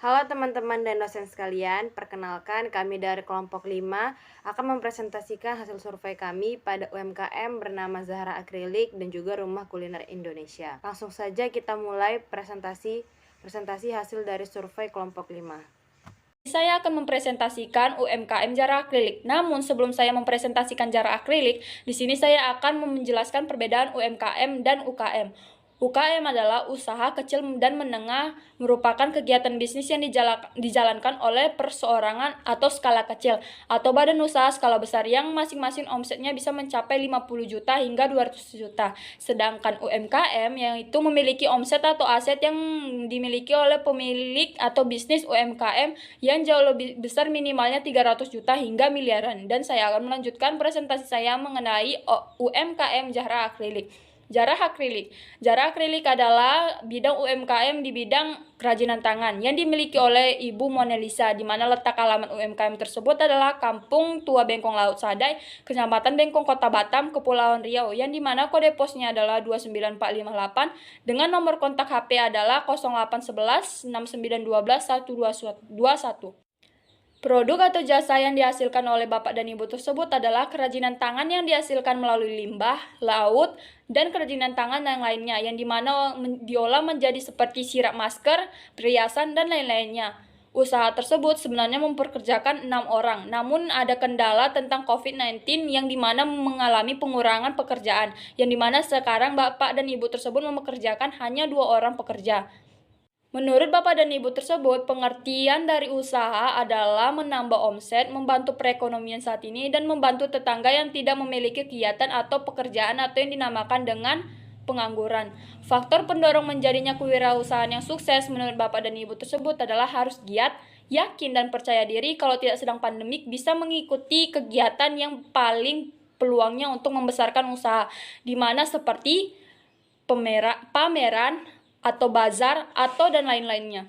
Halo teman-teman dan dosen sekalian, perkenalkan kami dari kelompok 5 akan mempresentasikan hasil survei kami pada UMKM bernama Zahra Akrilik dan juga Rumah Kuliner Indonesia. Langsung saja kita mulai presentasi hasil dari survei kelompok 5. Saya akan mempresentasikan UMKM jarak akrilik. Namun sebelum saya mempresentasikan jarak akrilik, di sini saya akan menjelaskan perbedaan UMKM dan UKM. UKM adalah usaha kecil dan menengah, merupakan kegiatan bisnis yang dijalankan oleh perseorangan atau skala kecil, atau badan usaha skala besar yang masing-masing omsetnya bisa mencapai 50 juta hingga 200 juta. Sedangkan UMKM yang itu memiliki omset atau aset yang dimiliki oleh pemilik atau bisnis UMKM yang jauh lebih besar, minimalnya 300 juta hingga miliaran. Dan saya akan melanjutkan presentasi saya mengenai UMKM Zahra Akrilik. Zahra Akrilik adalah bidang UMKM di bidang kerajinan tangan yang dimiliki oleh Ibu Monelisa, di mana letak alamat UMKM tersebut adalah Kampung Tua Bengkong Laut Sadai, Kecamatan Bengkong, Kota Batam, Kepulauan Riau, yang dimana kode posnya adalah 29458 dengan nomor kontak HP adalah 0811 6912 1221. Produk atau jasa yang dihasilkan oleh Bapak dan Ibu tersebut adalah kerajinan tangan yang dihasilkan melalui limbah, laut, dan kerajinan tangan yang lainnya, yang dimana diolah menjadi seperti sirap masker, perhiasan, dan lain-lainnya. Usaha tersebut sebenarnya mempekerjakan 6 orang, namun ada kendala tentang COVID-19 yang dimana mengalami pengurangan pekerjaan, yang dimana sekarang Bapak dan Ibu tersebut mempekerjakan hanya 2 orang pekerja. Menurut Bapak dan Ibu tersebut, pengertian dari usaha adalah menambah omset, membantu perekonomian saat ini, dan membantu tetangga yang tidak memiliki kegiatan atau pekerjaan atau yang dinamakan dengan pengangguran. Faktor pendorong menjadinya kewirausahaan yang sukses menurut Bapak dan Ibu tersebut adalah harus giat, yakin, dan percaya diri kalau tidak sedang pandemik bisa mengikuti kegiatan yang paling peluangnya untuk membesarkan usaha, di mana seperti pameran, atau bazar, atau dan lain-lainnya.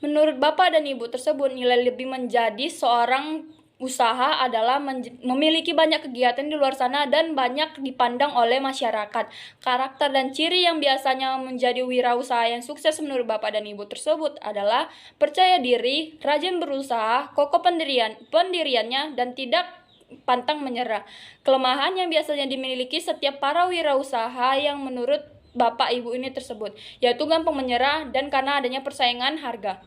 Menurut Bapak dan Ibu tersebut, nilai lebih menjadi seorang usaha adalah memiliki banyak kegiatan di luar sana dan banyak dipandang oleh masyarakat. Karakter dan ciri yang biasanya menjadi wirausaha yang sukses menurut Bapak dan Ibu tersebut adalah percaya diri, rajin berusaha, kokoh pendiriannya, dan tidak pantang menyerah. Kelemahan yang biasanya dimiliki setiap para wirausaha yang menurut Bapak Ibu ini tersebut, yaitu gampang menyerah dan karena adanya persaingan harga.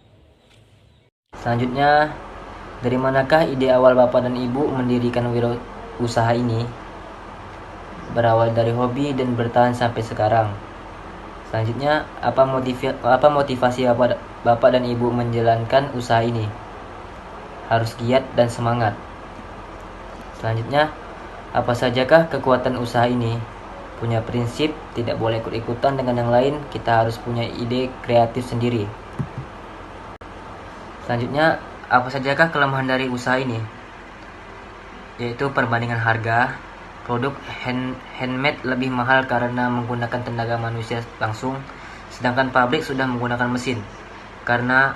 Selanjutnya, dari manakah ide awal Bapak dan Ibu mendirikan wirausaha ini? Berawal dari hobi dan bertahan sampai sekarang. Selanjutnya, apa motivasi Bapak dan Ibu menjalankan usaha ini? Harus giat dan semangat. Selanjutnya, apa sajakah kekuatan usaha ini? Punya prinsip, tidak boleh ikut-ikutan dengan yang lain, kita harus punya ide kreatif sendiri. Selanjutnya, apa sajakah kelemahan dari usaha ini? Yaitu perbandingan harga. Produk handmade lebih mahal karena menggunakan tenaga manusia langsung, sedangkan pabrik sudah menggunakan mesin. Karena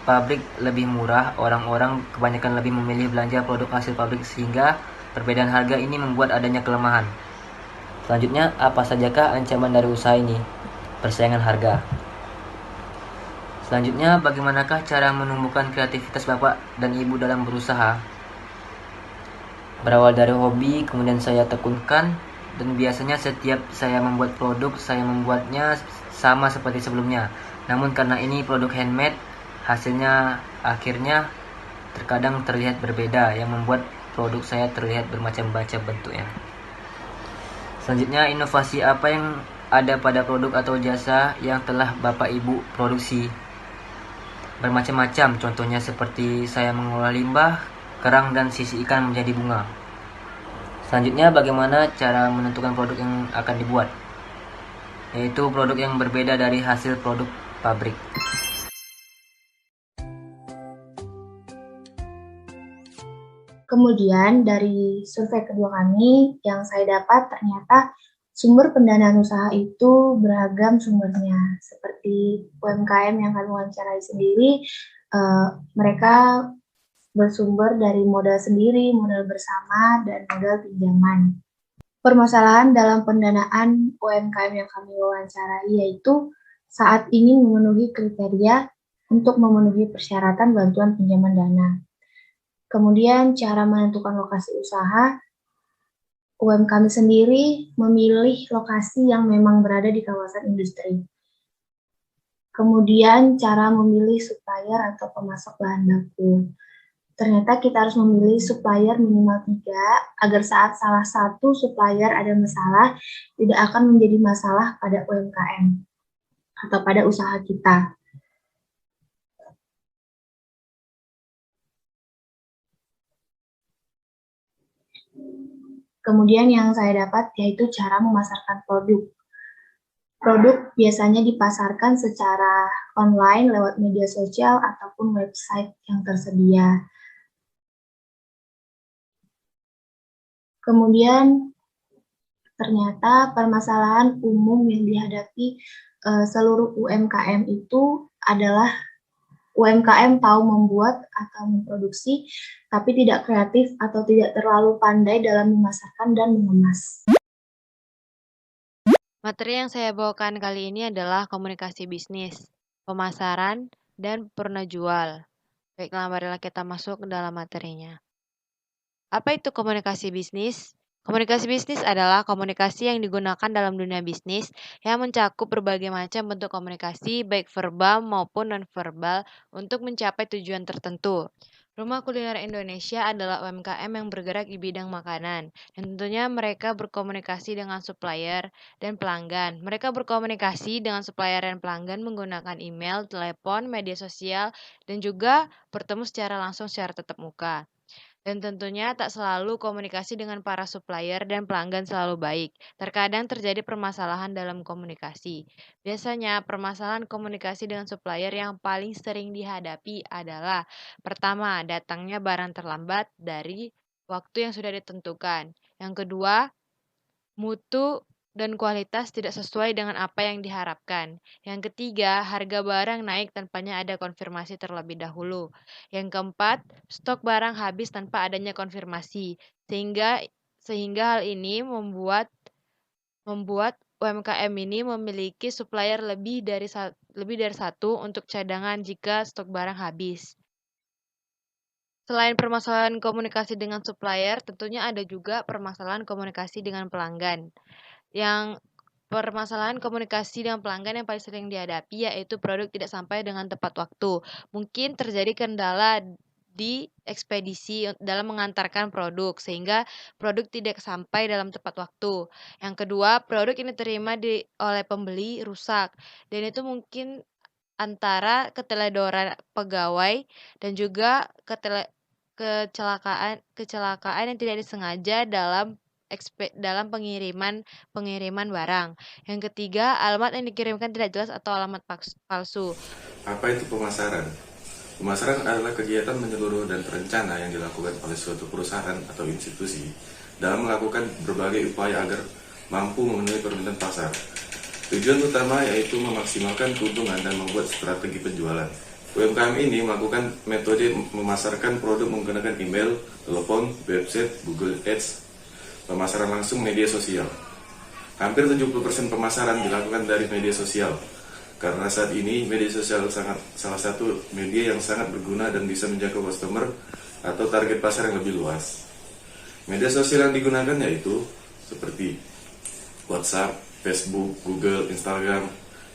pabrik lebih murah, orang-orang kebanyakan lebih memilih belanja produk hasil pabrik, sehingga perbedaan harga ini membuat adanya kelemahan. Selanjutnya, apa sajakah ancaman dari usaha ini? Persaingan harga. Selanjutnya, bagaimanakah cara menumbuhkan kreativitas Bapak dan Ibu dalam berusaha? Berawal dari hobi, kemudian saya tekunkan, dan biasanya setiap saya membuat produk, saya membuatnya sama seperti sebelumnya. Namun karena ini produk handmade, hasilnya akhirnya terkadang terlihat berbeda, yang membuat produk saya terlihat bermacam-macam bentuknya. Selanjutnya, inovasi apa yang ada pada produk atau jasa yang telah Bapak Ibu produksi? Bermacam-macam, contohnya seperti saya mengolah limbah, kerang, dan sisi ikan menjadi bunga. Selanjutnya, bagaimana cara menentukan produk yang akan dibuat? Yaitu produk yang berbeda dari hasil produk pabrik. Kemudian dari survei kedua kami yang saya dapat ternyata sumber pendanaan usaha itu beragam sumbernya. Seperti UMKM yang kami wawancarai sendiri, mereka bersumber dari modal sendiri, modal bersama, dan modal pinjaman. Permasalahan dalam pendanaan UMKM yang kami wawancarai yaitu saat ingin memenuhi kriteria untuk memenuhi persyaratan bantuan pinjaman dana. Kemudian cara menentukan lokasi usaha, UMKM sendiri memilih lokasi yang memang berada di kawasan industri. Kemudian cara memilih supplier atau pemasok bahan baku. Ternyata kita harus memilih supplier minimal 3 agar saat salah satu supplier ada masalah, tidak akan menjadi masalah pada UMKM atau pada usaha kita. Kemudian yang saya dapat yaitu cara memasarkan produk. Produk biasanya dipasarkan secara online lewat media sosial ataupun website yang tersedia. Kemudian ternyata permasalahan umum yang dihadapi seluruh UMKM itu adalah UMKM tahu membuat atau memproduksi, tapi tidak kreatif atau tidak terlalu pandai dalam memasarkan dan mengemas. Materi yang saya bawakan kali ini adalah komunikasi bisnis, pemasaran, dan purna jual. Baiklah, marilah kita masuk ke dalam materinya. Apa itu komunikasi bisnis? Komunikasi bisnis adalah komunikasi yang digunakan dalam dunia bisnis yang mencakup berbagai macam bentuk komunikasi, baik verbal maupun non-verbal, untuk mencapai tujuan tertentu. Rumah Kuliner Indonesia adalah UMKM yang bergerak di bidang makanan, dan tentunya mereka berkomunikasi dengan supplier dan pelanggan. Mereka berkomunikasi dengan supplier dan pelanggan menggunakan email, telepon, media sosial, dan juga bertemu secara langsung secara tatap muka. Dan tentunya tak selalu komunikasi dengan para supplier dan pelanggan selalu baik. Terkadang terjadi permasalahan dalam komunikasi. Biasanya permasalahan komunikasi dengan supplier yang paling sering dihadapi adalah: pertama, datangnya barang terlambat dari waktu yang sudah ditentukan. Yang kedua, mutu dan kualitas tidak sesuai dengan apa yang diharapkan. Yang ketiga, harga barang naik tanpanya ada konfirmasi terlebih dahulu. Yang keempat, stok barang habis tanpa adanya konfirmasi. Sehingga hal ini membuat UMKM ini memiliki supplier lebih dari satu untuk cadangan jika stok barang habis. Selain permasalahan komunikasi dengan supplier, tentunya ada juga permasalahan komunikasi dengan pelanggan. Yang permasalahan komunikasi dengan pelanggan yang paling sering dihadapi yaitu produk tidak sampai dengan tepat waktu. Mungkin terjadi kendala di ekspedisi dalam mengantarkan produk sehingga produk tidak sampai dalam tepat waktu. Yang kedua, produk ini diterima oleh pembeli rusak, dan itu mungkin antara keteledoran pegawai dan juga kecelakaan yang tidak disengaja dalam pengiriman barang. Yang ketiga, alamat yang dikirimkan tidak jelas atau alamat palsu. Apa itu pemasaran? Pemasaran adalah kegiatan menyeluruh dan terencana yang dilakukan oleh suatu perusahaan atau institusi dalam melakukan berbagai upaya agar mampu memenuhi permintaan pasar. Tujuan utama yaitu memaksimalkan keuntungan dan membuat strategi penjualan. UMKM ini melakukan metode memasarkan produk menggunakan email, telepon, website, Google Ads, pemasaran langsung, media sosial. Hampir 70% pemasaran dilakukan dari media sosial, karena saat ini media sosial salah satu media yang sangat berguna dan bisa menjangkau customer atau target pasar yang lebih luas. Media sosial yang digunakan yaitu seperti WhatsApp, Facebook, Google, Instagram,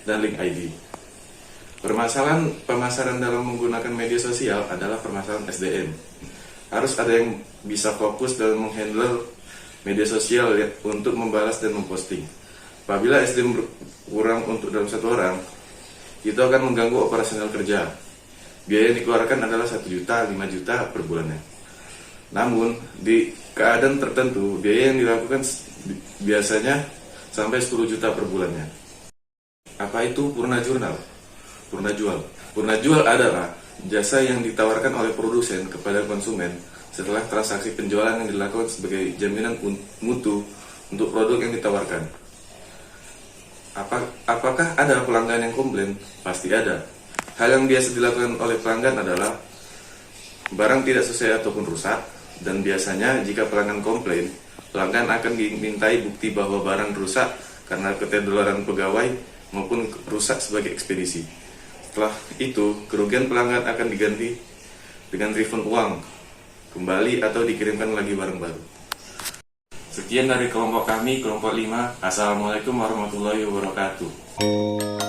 dan link ID. Permasalahan pemasaran dalam menggunakan media sosial adalah permasalahan SDM. Harus ada yang bisa fokus dalam menghandle media sosial untuk membalas dan memposting. Apabila SDM kurang untuk dalam satu orang, itu akan mengganggu operasional kerja. Biaya yang dikeluarkan adalah 1 juta, 5 juta per bulannya. Namun, di keadaan tertentu, biaya yang dilakukan biasanya sampai 10 juta per bulannya. Apa itu purna jual? Purna jual adalah jasa yang ditawarkan oleh produsen kepada konsumen setelah transaksi penjualan yang dilakukan sebagai jaminan mutu untuk produk yang ditawarkan. Apakah ada pelanggan yang komplain? Pasti ada. Hal yang biasa dilakukan oleh pelanggan adalah barang tidak sesuai ataupun rusak, dan biasanya jika pelanggan komplain, pelanggan akan dimintai bukti bahwa barang rusak karena keteledoran pegawai maupun rusak sebagai ekspedisi. Setelah itu, kerugian pelanggan akan diganti dengan refund uang kembali atau dikirimkan lagi barang baru. Sekian dari kelompok kami, kelompok 5. Assalamualaikum warahmatullahi wabarakatuh.